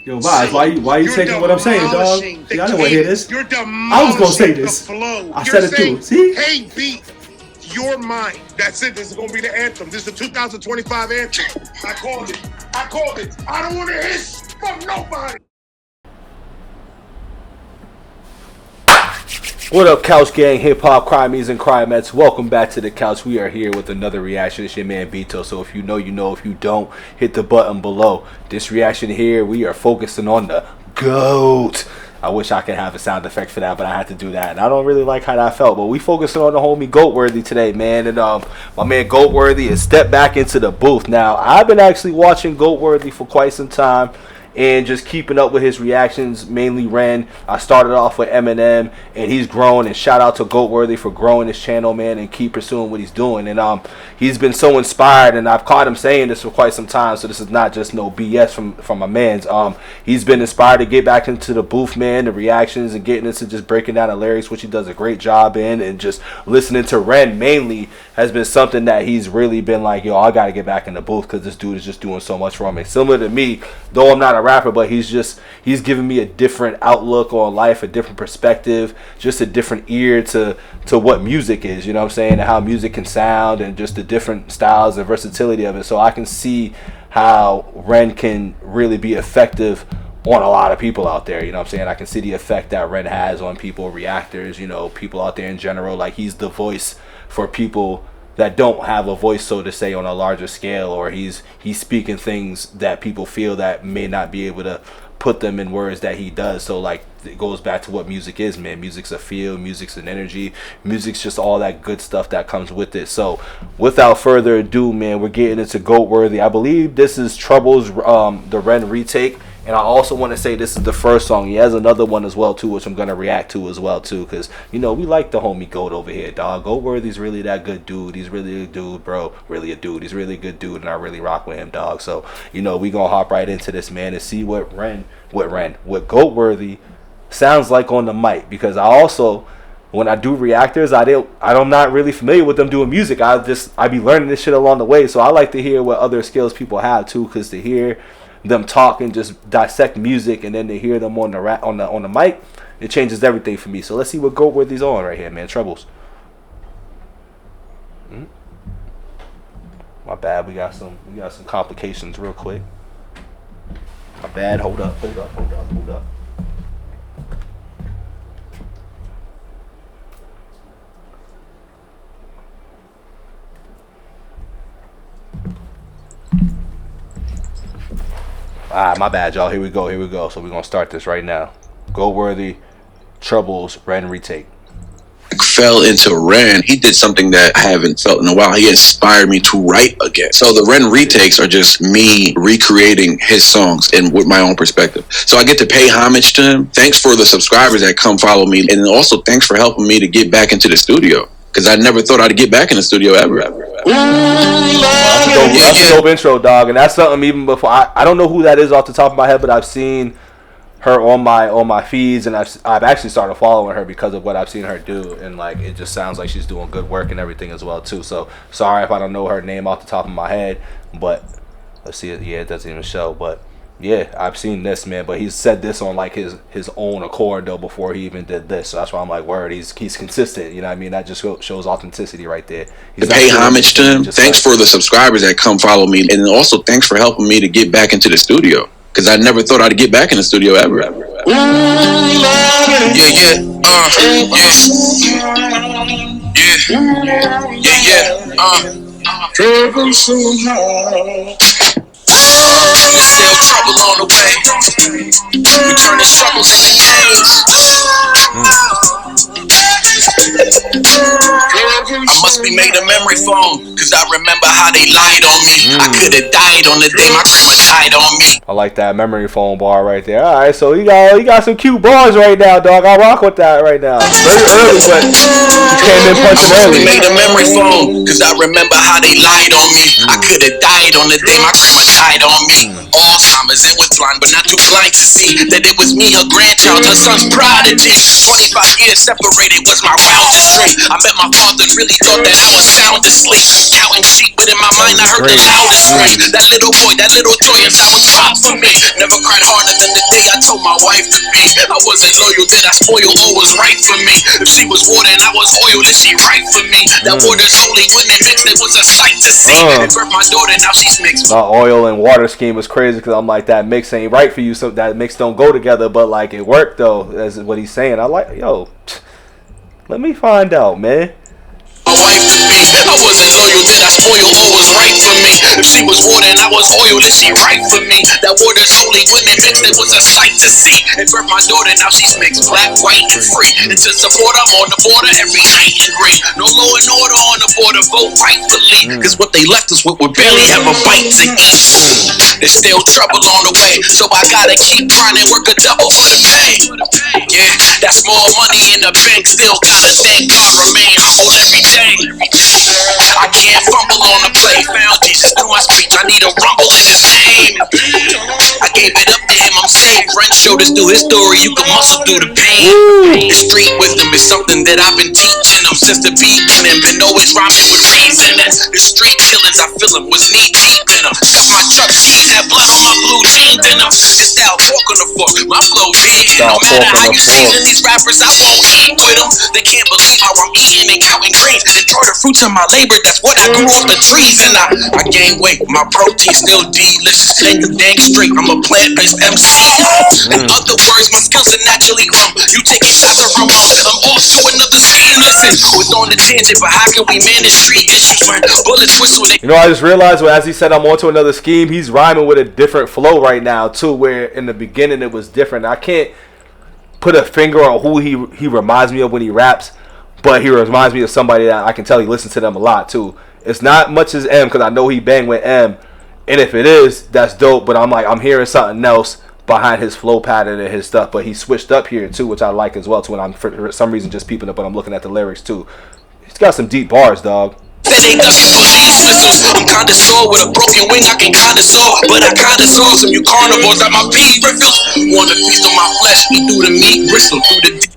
Yo, Vaz, why you taking what I'm saying, dog? See, I know what it is. I was gonna say this. I said it too. See? Hey, beat, you're mine. That's it. This is gonna be the anthem. This is the 2025 anthem. I called it. I don't want to hiss from nobody. What up, Couch Gang, Hip Hop, Crimeys, and Crimettes? Welcome back to the couch. We are here with another reaction. It's your man BITO'S. So if you know, you know. If you don't, hit the button below. This reaction here, we are focusing on the GOAT. I wish I could have a sound effect for that, but I had to do that. And I don't really like how that felt. But we focusing on the homie Goatworthy today, man. And my man Goatworthy has stepped back into the booth. Now, I've been actually watching Goatworthy for quite some time and just keeping up with his reactions, mainly Ren. I started off with Eminem, and he's grown, and shout out to Goatworthy for growing his channel, man, and keep pursuing what he's doing. And he's been so inspired, and I've caught him saying this for quite some time, so this is not just no BS from my man's. He's been inspired to get back into the booth, man, the reactions, and getting into just breaking down the lyrics, which he does a great job in, and just listening to Ren mainly has been something that he's really been like, yo, I gotta get back in the booth because this dude is just doing so much for me. Similar to me, though I'm not a rapper, but he's giving me a different outlook on life, a different perspective, just a different ear to what music is, you know what I'm saying, and how music can sound, and just the different styles and versatility of it. So I can see how Ren can really be effective on a lot of people out there, you know what I'm saying. I can see the effect that Ren has on people, reactors, you know, people out there in general. Like, he's the voice for people that don't have a voice, so to say, on a larger scale, or he's speaking things that people feel that may not be able to put them in words that he does. So like, it goes back to what music is, man. Music's a feel, music's an energy, music's just all that good stuff that comes with it. So without further ado, man, we're getting into Goatworthy. I believe this is Trouble's the Ren retake. And I also want to say this is the first song. He has another one as well, too, which I'm going to react to as well, too. Because, you know, we like the homie Goat over here, dog. Goatworthy's really that good dude. He's really a dude, bro. Really a dude. He's really a good dude, and I really rock with him, dog. So, you know, we going to hop right into this, man, and see what Goatworthy sounds like on the mic. Because I also, when I do reactors, I'm not really familiar with them doing music. I be learning this shit along the way. So I like to hear what other skills people have, too, because to hear them talk and just dissect music, and then to hear them on the mic, it changes everything for me. So let's see what Goatworthy's on right here, man. Troubles. My bad. We got some complications real quick. My bad. Hold up. Alright, my bad, y'all. Here we go. So we're gonna start this right now. Goatworthy, Trouble's Ren retake. Fell into Ren. He did something that I haven't felt in a while. He inspired me to write again. So the Ren retakes are just me recreating his songs and with my own perspective. So I get to pay homage to him. Thanks for the subscribers that come follow me, and also thanks for helping me to get back into the studio, because I never thought I'd get back in the studio ever. That's a dope intro, dog, and that's something even before I don't know who that is off the top of my head, but I've seen her on my feeds, and I've actually started following her because of what I've seen her do, and like, it just sounds like she's doing good work and everything as well too. So sorry if I don't know her name off the top of my head, but let's see it. Yeah, it doesn't even show, but yeah, I've seen this, man. But he's said this on like his own accord though before he even did this. So that's why I'm like, word, he's consistent. You know what I mean? That just shows authenticity right there. To pay homage to him. Thanks for the subscribers that come follow me, and also thanks for helping me to get back into the studio, because I never thought I'd get back in the studio ever. Still trouble on the way. We turn the troubles into gains. I must be made a memory foam, cause I remember how they lied on me. I could've died on the day my grandma died on me. I like that memory foam bar right there. Alright, so you got some cute bars right now, dog. I'll rock with that right now. Very early, but you came in punching early. I made a memory foam, cause I remember how they lied on me. I could've died on the day my grandma died on me. Alzheimer's and was blind, but not too blind to see that it was me, her grandchild, her son's prodigy. 25 years separated was my wildest dream. I met my father, really thought that I was sound asleep. Counting sheep, but in my mind I heard the loudest scream. That little boy experience, I was far for me. Never cried harder than the day I told my wife to be. I wasn't loyal, did I spoil all was right for me? If she was water and I was oil, then she right for me. That water's holy, when they mixed it was a sight to see. It birthed my daughter, now she's mixed. The oil and water scheme was crazy because I'm like, that mix ain't right for you, so that mix don't go together, but like it worked though, that's what he's saying. I like, yo, let me find out, man. My wife to be. I wasn't loyal, did I spoil all was right for me? If she was water and I was oil, then she right for me. That water's holy, when they mixed it was a sight to see. It birthed my daughter, now she's mixed black, white, and free. And to support, I'm on the border every night and green. No law and order on the border, vote rightfully. Cause what they left us with would barely have a bite to eat. There's still trouble on the way, so I gotta keep grinding, work a double for the pay. Yeah, that's more money in the bank, still gotta thank God, remain humble every day. I can't fumble on the play. Found Jesus through my speech. I need a rumble in his name. I gave it up to him. I'm saved. Ren showed us through his story. You can muscle through the pain. The street wisdom is something that I've been teaching them since the beginning. Been always rhyming with reason. And the street killings I feel them was knee deep in them. Stuff my truck keys, had blood on my blue jeans in them. It's style pork on the fork. My flow big. No matter how you season these rappers, I won't eat with them. They can't believe how I'm eating and counting greens. Enjoy the fruits of my labor, that's what I grew off the trees. And I gain weight, my protein still delicious. Ain't you dang straight, I'm a plant-based MC. In other words, my skills are naturally grown. You taking shots of Ramon, I'm off to another scene. Listen, was on the tangent, but how can we manage street issues when bullets whistle? You know, I just realized, well, as he said, I'm on to another scheme, he's rhyming with a different flow right now, too, where in the beginning it was different. I can't put a finger on who he reminds me of when he raps, but he reminds me of somebody that I can tell he listens to them a lot too. It's not much as M, because I know he bang with M, and if it is, that's dope. But I'm like, I'm hearing something else behind his flow pattern and his stuff. But he switched up here too, which I like as well too. And I'm for some reason just peeping up, but I'm looking at the lyrics too. He's got some deep bars, dog. Said they ducking police whistles. I'm kinda sore with a broken wing, I can kinda saw. But I kinda saw some you carnivores at my pee riffles. Wanna feast on my flesh, eat through the meat, bristle through the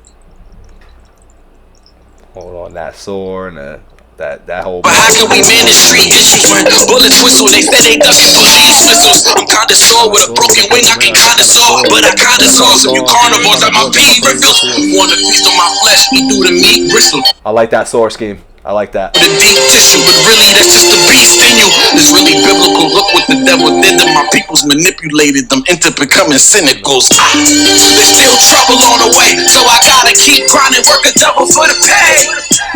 Hold on, that sore and that whole. But how can we manage street issues when bullets whistle? They said they ducking police whistles. I'm kinda sore with a broken wing, I can kinda saw. But I kinda saw some you carnivores at my pee riffles. Wanna feast on my flesh, eat through the meat, bristle. I like that sore scheme. I like that. The deep tissue, but really that's just the beast in you. It's really biblical. Look what the devil did to my peoples, manipulated them into becoming cynicals. There's still trouble on the way, so I gotta keep grinding, work a double for the pay.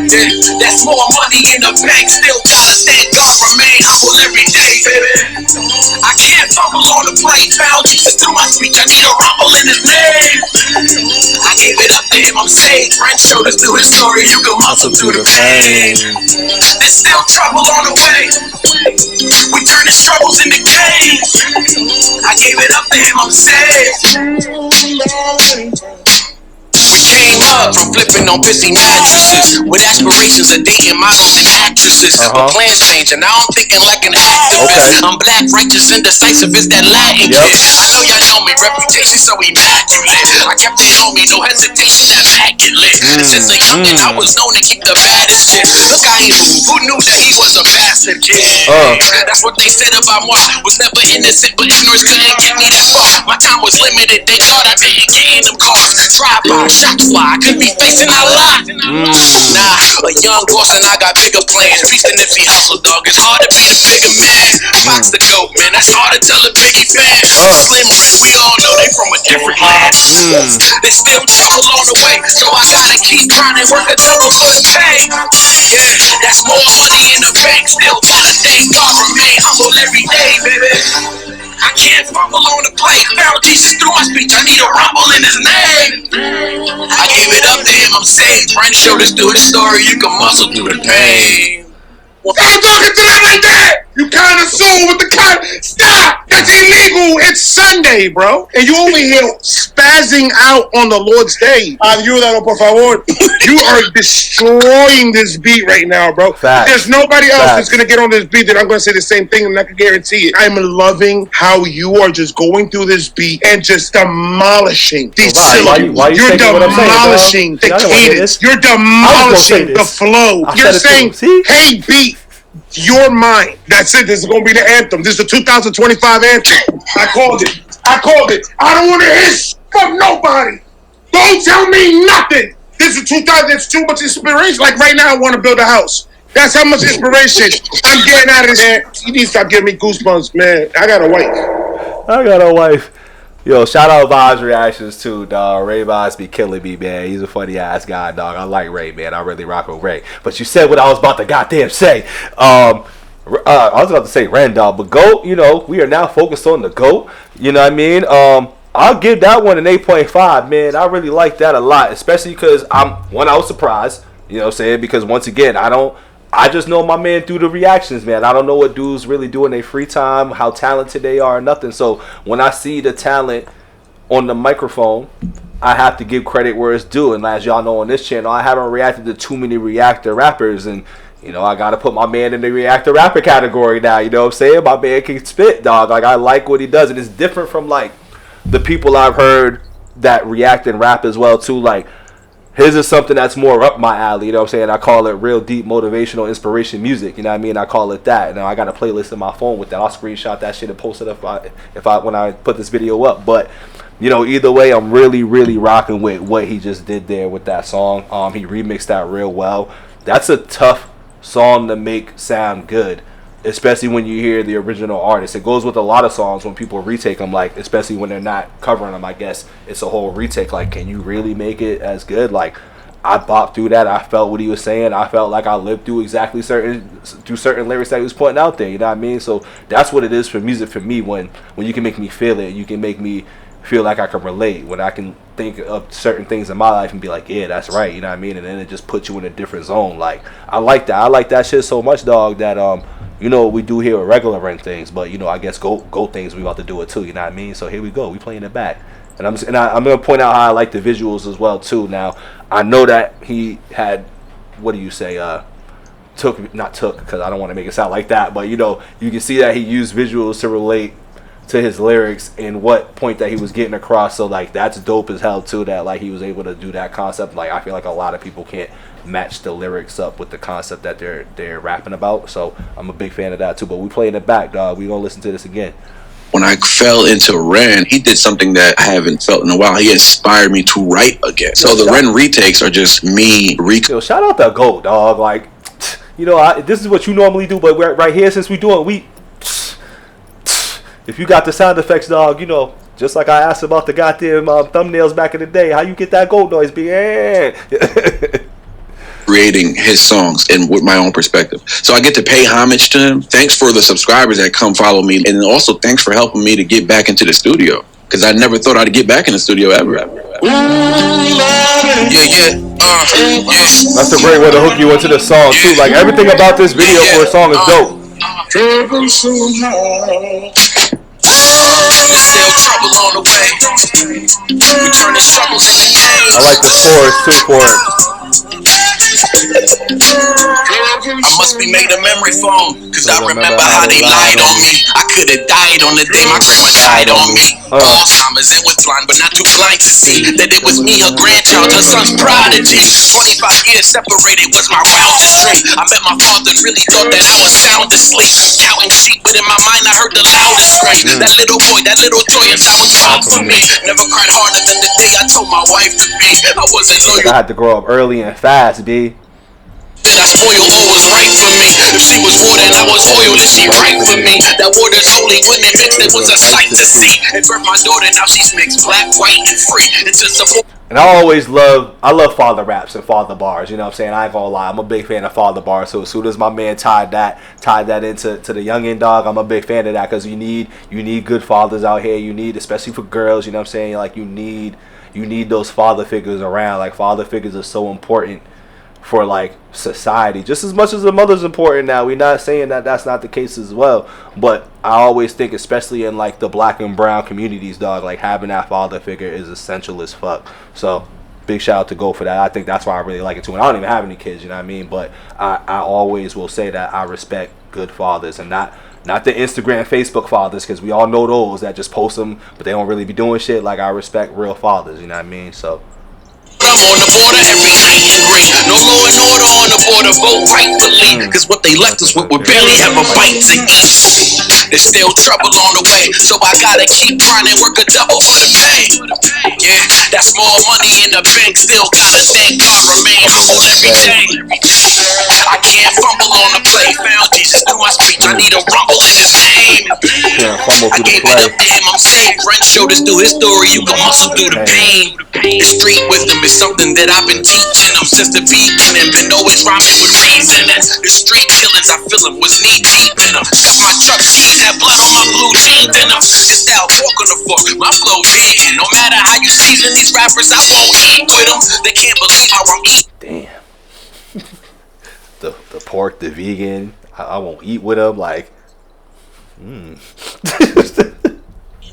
Yeah, that's more money in the bank. Still gotta thank God, remain humble every day, baby. I can't fumble on the plate. Found Jesus through my speech. I need a rumble in his name. I gave it up to him. I'm saved. Ren showed us through his story. You can muscle through the pain. There's still trouble on the way. We turn his troubles into gains. I gave it up to him, I'm saved. We came up from flipping on pissy mattresses with aspirations of dating models and actresses. But plans change and now I'm thinking like an activist. I'm black, righteous, indecisive, it's that Latin kid. I know y'all know me, reputation so immaculate. I kept it on me, no hesitation, immaculate. Since a youngin' I was known to keep the baddest shit. Look, I ain't who knew that he was a bastard kid. That's what they said about moi. Was never innocent, but ignorance couldn't get me that far. My time was limited, they thought I didn't gain them cars. Drive-by, shots fly, I could be facing a lot. Nah, a young boss and I got bigger plans. Beastin' if he hustle, dog, it's hard to be the bigger man. Fox the goat, man, that's hard to tell a Biggie fan. Slim Ren, we all know they from a different land. There's still trouble on the way, so I gotta keep grinding, work a double for the pay. Yeah, that's more money in the bank. Still gotta thank God, remain humble every day, baby. I can't fumble on the plate. Found Jesus through my speech. I need a rumble in his name. I gave it up to him. I'm saved. Ren showed us through his story. You can muscle through the pain. I'm talking to them right there. You kind of soul with the kind. Stop. That's illegal. It's Sunday, bro. And you only here spazzing out on the Lord's day. Ayúdalo, por favor. You are destroying this beat right now, bro. Facts. There's nobody else that's going to get on this beat that I'm going to say the same thing, and I can guarantee it. I'm loving how you are just going through this beat and just demolishing these syllables. You're demolishing the cadence. You're demolishing the flow. You're saying, hey, beat, You're mine. That's it. This is gonna be the anthem. This is the 2025 anthem. I called it. I don't want to hear from nobody. Don't tell me nothing. This is 2000. It's too much inspiration. Like right now, I want to build a house. That's how much inspiration I'm getting out of here. You need to stop giving me goosebumps, man. I got a wife. Yo, shout out Vibes Reactions too, dog. Ray Vibes be killing me, man. He's a funny ass guy, dog. I like Ray, man. I really rock with Ray. But you said what I was about to goddamn say. I was about to say Ren, dog, but GOAT, you know, we are now focused on the GOAT. You know what I mean? I'll give that one an 8.5, man. I really like that a lot, especially because I was surprised, you know what I'm saying? Because once again, I just know my man through the reactions, man. I don't know what dudes really do in their free time, how talented they are, nothing. So when I see the talent on the microphone, I have to give credit where it's due. And as y'all know on this channel, I haven't reacted to too many reactor rappers. And, you know, I got to put my man in the reactor rapper category now. You know what I'm saying? My man can spit, dog. Like, I like what he does. And it's different from, like, the people I've heard that react and rap as well, too. Like, his is something that's more up my alley, you know what I'm saying? I call it real deep motivational inspiration music, you know what I mean? I call it that. Now I got a playlist in my phone with that. I'll screenshot that shit and post it when I put this video up. But, you know, either way, I'm really, really rocking with what he just did there with that song. He remixed that real well. That's a tough song to make sound good, especially when you hear the original artist. It goes with a lot of songs when people retake them, like, especially when they're not covering them, I guess. It's a whole retake. Like, can you really make it as good? Like, I bopped through that. I felt what he was saying. I felt like I lived through certain lyrics that he was putting out there, you know what I mean? So that's what it is for music for me, when you can make me feel it, you can make me feel like I can relate, when I can think of certain things in my life and be like, yeah, that's right, you know what I mean? And then it just puts you in a different zone. Like, I like that. I like that shit so much, dog, that you know, we do here with regular Ren things, but, you know, I guess go things, we about to do it too, you know what I mean? So here we go, we playing it back. And I'm going to point out how I like the visuals as well too. Now, I know that he had, what do you say, not took, because I don't want to make it sound like that, but, you know, you can see that he used visuals to relate to his lyrics and what point that he was getting across. So, like, that's dope as hell too, that, like, he was able to do that concept. Like, I feel like a lot of people can't match the lyrics up with the concept that they're rapping about. So I'm a big fan of that too. But we playing it back, dog. We gonna listen to this again. When I fell into Ren, he did something that I haven't felt in a while. He inspired me to write again. So the Ren retakes are just me Yo, shout out to GOAT, dog. Like, you know, this is what you normally do, but we're right here, since we doing, if you got the sound effects, dog, you know, just like I asked about the goddamn thumbnails back in the day, how you get that GOAT noise, creating his songs and with my own perspective. So I get to pay homage to him. Thanks for the subscribers that come follow me. And also thanks for helping me to get back into the studio, because I never thought I'd get back in the studio ever. That's a great way to hook you into the song too. Like, everything about this video for a song is dope. I like the chorus too for it. I must be made a memory foam, cause I remember how they lied on me. I could've died on the day my grandma died on me. Alzheimer's and was blind, but not too blind to see that it was me, her grandchild, her son's prodigy. 25 years separated was my wildest dream. I met my father and really thought that I was sound asleep, counting sheep, but in my mind I heard the loudest scream. That little boy, that little toy inside was all for me. Never cried harder than the day I told my wife to be. I wasn't loyal. I had to grow up early and fast, B. That I spoiled all was right for me. If she was water and I was oil, then she right for me. That water's holy when it mixed, it was a sight to see. And for my daughter, now she's mixed black, white, and free. It's a support. And I love father raps and father bars, you know what I'm saying? I ain't gonna lie, I'm a big fan of father bars. So as soon as my man tied that into the youngin', dog, I'm a big fan of that, because you need good fathers out here. You need, especially for girls, you know what I'm saying? Like, you need those father figures around. Like, father figures are so important for, like, society, just as much as the mother's important. Now, we're not saying that that's not the case as well, but I always think, especially in, like, the black and brown communities, dog, like, having that father figure is essential as fuck. So big shout out to Go for that. I think that's why I really like it too. And I don't even have any kids, you know what I mean? But I always will say that I respect good fathers, and not the Instagram, Facebook fathers, because we all know those that just post them, but they don't really be doing shit. Like, I respect real fathers, you know what I mean? So I'm on the border every night and gray. No law and order on the border, vote rightfully. Cause what they left us with would barely have a bite to eat. There's still trouble on the way, so I gotta keep trying to work a double for the pay. Yeah, that's more money in the bank. Still gotta thank God, remain humble every day. I can't fumble on the play. Found Jesus through my speech. I need a rumble in his name. I gave it up to him, I'm saved. Ren showed us through his story, you can muscle through the pain. The street wisdom is something that I've been teaching them since the beginning. Been always rhyming with reason. And the street killers, I feel them, was knee deep in them. Got my truck keys, had blood on my blue jeans in them. It's that walk on the fork, my flow vegan. No matter how you season these rappers, I won't eat with them. They can't believe how I'm eating. Damn. the pork, the vegan, I won't eat with them. Like, And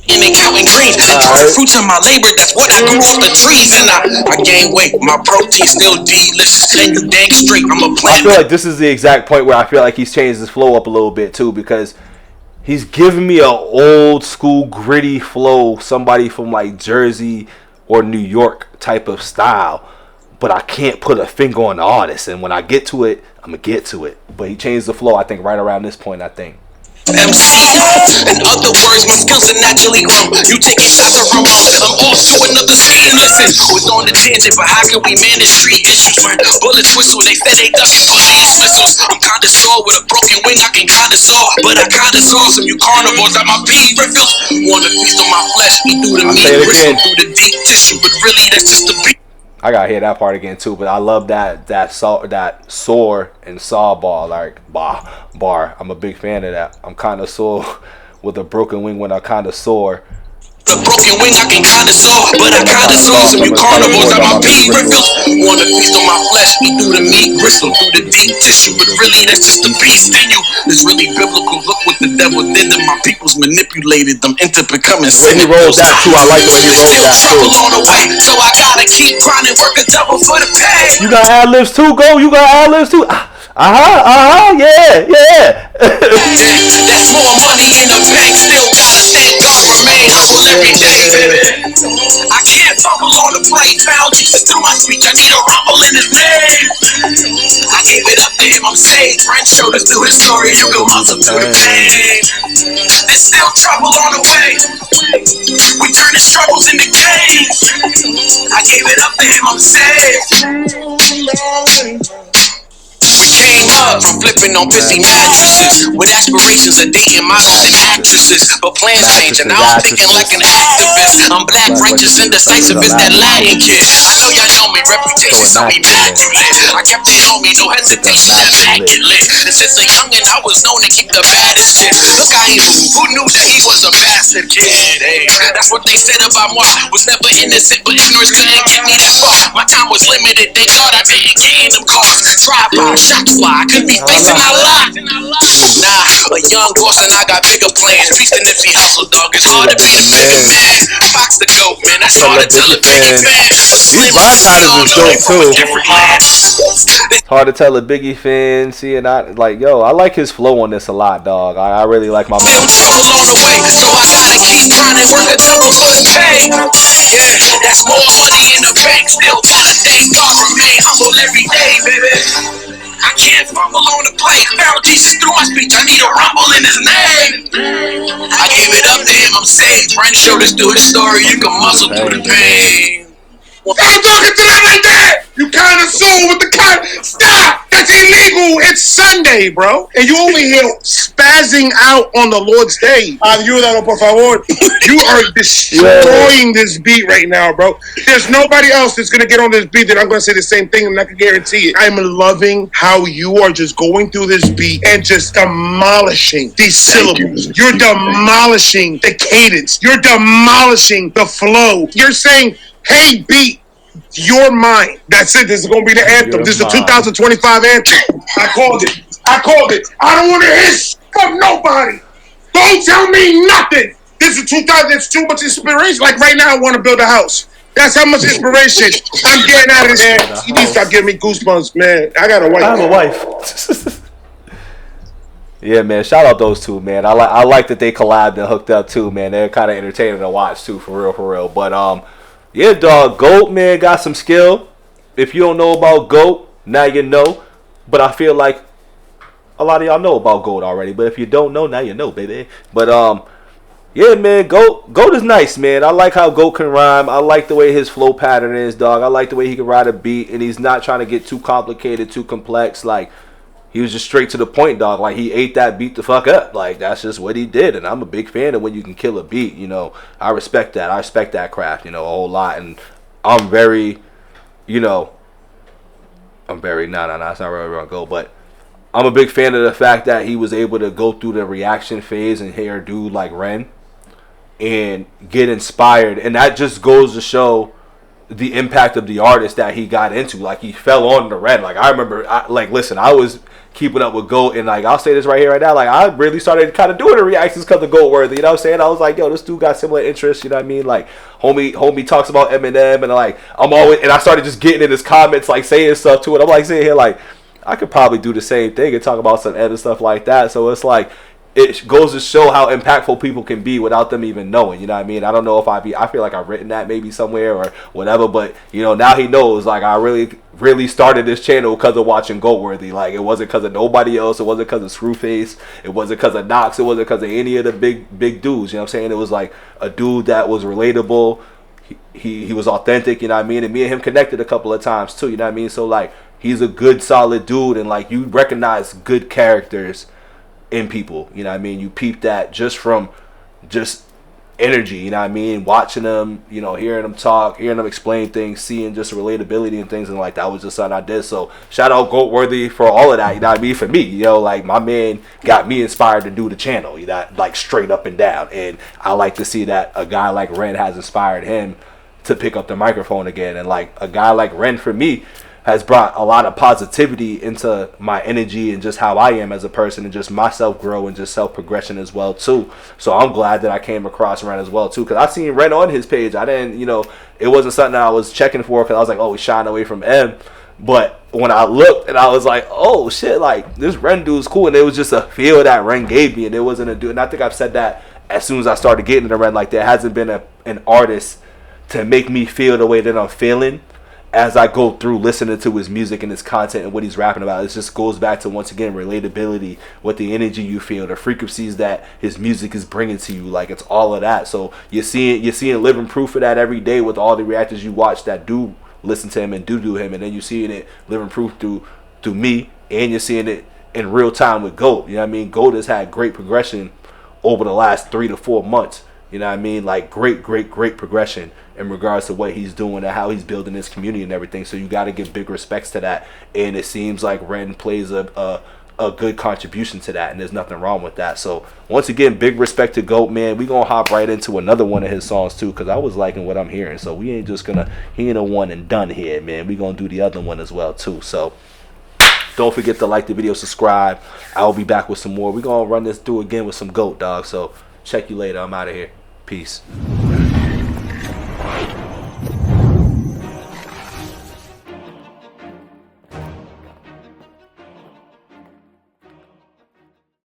they counting greens. The fruits of my labor, that's what I grew off the trees. And I gain weight, my protein still delicious. And you dang straight, I'm a plant. I feel like this is the exact point where I feel like he's changed his flow up a little bit too, because he's giving me a old school gritty flow, somebody from like Jersey or New York type of style, but I can't put a finger on the artist. And when I get to it, I'm gonna get to it. But he changed the flow, I think, right around this point, I think. MC. In other words, my skills are naturally grown. You taking shots around, I'm off to another scene. Listen, was on the tangent, but how can we manage street issues when bullets whistle? They said they ducking police missiles. I'm kinda sore with a broken wing, I can kinda saw, but I kinda saw some you carnivores at my pee riffles. Wanna feast on my flesh, eat through the meat, bristle through the deep tissue, but really that's just a beat. I gotta hear that part again too, but I love that sore and saw bar, like bar. I'm a big fan of that. I'm kind of sore with a broken wing when I'm kind of sore. The broken wing I can kinda saw, but I kinda saw some you carnivores at my pee riffles. Wanna feast on my flesh, eat through the meat, bristle through the deep tissue, but really that's just a beast in you. It's really biblical. Look what the devil did to my peoples, manipulated them into becoming When he rolled that too, I like the way he rolled that too. On the way, so I gotta keep grinding, work a double for the pay. You got ad-libs too, go. You got ad-libs too. Yeah. That's more money in the bank. Still gotta thank God, remain humble every day, baby. I can't fumble on the plate. Found Jesus through my speech. I need a rumble in his name. I gave it up to him, I'm saved. Ren showed us through his story, you can muscle through the pain. There's still trouble on the way. We turn the struggles into gains. I gave it up to him, I'm saved. Came up from flipping on pissy mattresses with aspirations of dating models and actresses, but plans changing. Now I'm thinking like an activist. I'm black, righteous, indecisive as that Latin kid. I know y'all know me, reputation so immaculate. I kept it on me, no hesitation, immaculate. And since a youngin', I was known to keep the baddest shit. Look, I ain't who knew that he was a bastard kid. Hey, that's what they said about moi. Was never innocent, but ignorance couldn't get me that far. My time was limited. Thank God I didn't gain them cars. Drive by, shot fly. I could be facing a lot. Nah, a young boss and I got bigger plans. Feasting if he hustle, dog. It's hard to be a bigger man. Fox the goat, man. That's hard to tell a biggie fan. These rhyme patterns is dope too. Hard to tell a Biggie fan. See, and I like, yo, I like his flow on this a lot, dog. I really like my man. Trouble on the way, so I gotta keep grinding, work a double for the pay. Yeah, that's more money in the bank. Still gotta thank God, remain humble every day, baby. I can't fumble on the plate. Found Jesus through my speech. I need a rumble in his name. I gave it up to him, I'm saved. Ren showed us through his story, you can muscle through the pain. I'm talking to them right there. You kind of soul with the kind. Stop. That's illegal. It's Sunday, bro. And you over here spazzing out on the Lord's day. Ayúdalo, por favor. You are destroying this beat right now, bro. There's nobody else that's going to get on this beat that I'm going to say the same thing, and I can guarantee it. I'm loving how you are just going through this beat and just demolishing these syllables. You're demolishing the cadence. You're demolishing the flow. You're saying, hey, beat, you're mine. That's it. This is going to be the anthem. This is the 2025 anthem. I called it. I don't want to hear from nobody. Don't tell me nothing. This is 2000. It's too much inspiration. Like right now, I want to build a house. That's how much inspiration I'm getting out of this. You need to stop giving me goosebumps, man. I got a wife. I have a wife. Yeah, man. Shout out those two, man. I like that they collabed and hooked up too, man. They're kind of entertaining to watch too, for real. But Yeah, dog. Goat, man, got some skill. If you don't know about Goat, now you know. But I feel like a lot of y'all know about Goat already. But if you don't know, now you know, baby. But yeah, man, Goat is nice, man. I like how Goat can rhyme. I like the way his flow pattern is, dog. I like the way he can ride a beat, and he's not trying to get too complicated, too complex. Like, he was just straight to the point, dog. Like, he ate that beat the fuck up. Like, that's just what he did. And I'm a big fan of when you can kill a beat, you know. I respect that. I respect that craft, you know, a whole lot. And I'm very, you know, it's not really wrong go, but I'm a big fan of the fact that he was able to go through the reaction phase and hear a dude like Ren and get inspired. And that just goes to show the impact of the artist that he got into. Like, he fell on the Ren. Like, I remember, listen, I was keeping up with Goat, and like, I'll say this right here, right now, like, I really started kind of doing the reactions because of Goatworthy, you know what I'm saying? I was like, yo, this dude got similar interests, you know what I mean? Like, homie talks about Eminem, and like, I started just getting in his comments, like, saying stuff to it. I'm like, sitting here, like, I could probably do the same thing and talk about some other stuff like that. So it's like, it goes to show how impactful people can be without them even knowing, you know what I mean? I don't know if I feel like I've written that maybe somewhere or whatever, but, you know, now he knows, like, I really started this channel because of watching Goatworthy. Like, it wasn't because of nobody else. It wasn't because of Screwface. It wasn't because of Knox. It wasn't because of any of the big dudes, you know what I'm saying? It was like a dude that was relatable. He was authentic, you know what I mean? And me and him connected a couple of times too, you know what I mean? So, like, he's a good, solid dude, and, like, you recognize good characters in people, you know what I mean? You peep that just from just energy, you know what I mean? Watching them, you know, hearing them talk, hearing them explain things, seeing just relatability and things, and like, that was just something I did. So shout out Goatworthy for all of that, you know what I mean? For me, you know, like, my man got me inspired to do the channel, you know, like, straight up and down. And I like to see that a guy like Ren has inspired him to pick up the microphone again. And like, a guy like Ren, for me, has brought a lot of positivity into my energy and just how I am as a person, and just my self-grow and just self-progression as well too. So I'm glad that I came across Ren as well too, because I seen Ren on his page. I didn't, you know, it wasn't something that I was checking for because I was like, oh, he's shying away from M. But when I looked, and I was like, oh shit, like, this Ren dude's cool. And it was just a feel that Ren gave me, and it wasn't a dude. And I think I've said that as soon as I started getting into Ren, like, there hasn't been an artist to make me feel the way that I'm feeling as I go through listening to his music and his content and what he's rapping about. It just goes back to, once again, relatability, what the energy you feel, the frequencies that his music is bringing to you. Like, it's all of that. So you're seeing living proof of that every day with all the reactors you watch that do listen to him and do him, and then you're seeing it living proof through me, and you're seeing it in real time with Goat. You know what I mean? Goat has had great progression over the last 3 to 4 months. You know what I mean? Like, great progression in regards to what he's doing and how he's building his community and everything. So you got to give big respects to that. And it seems like Ren plays a good contribution to that, and there's nothing wrong with that. So once again, big respect to Goat, man. We gonna hop right into another one of his songs too, because I was liking what I'm hearing. So we ain't just gonna, he ain't a one and done here, man. We gonna do the other one as well too. So don't forget to like the video, subscribe. I'll be back with some more. We gonna run this through again with some Goat, dog. So check you later. I'm out of here. Peace.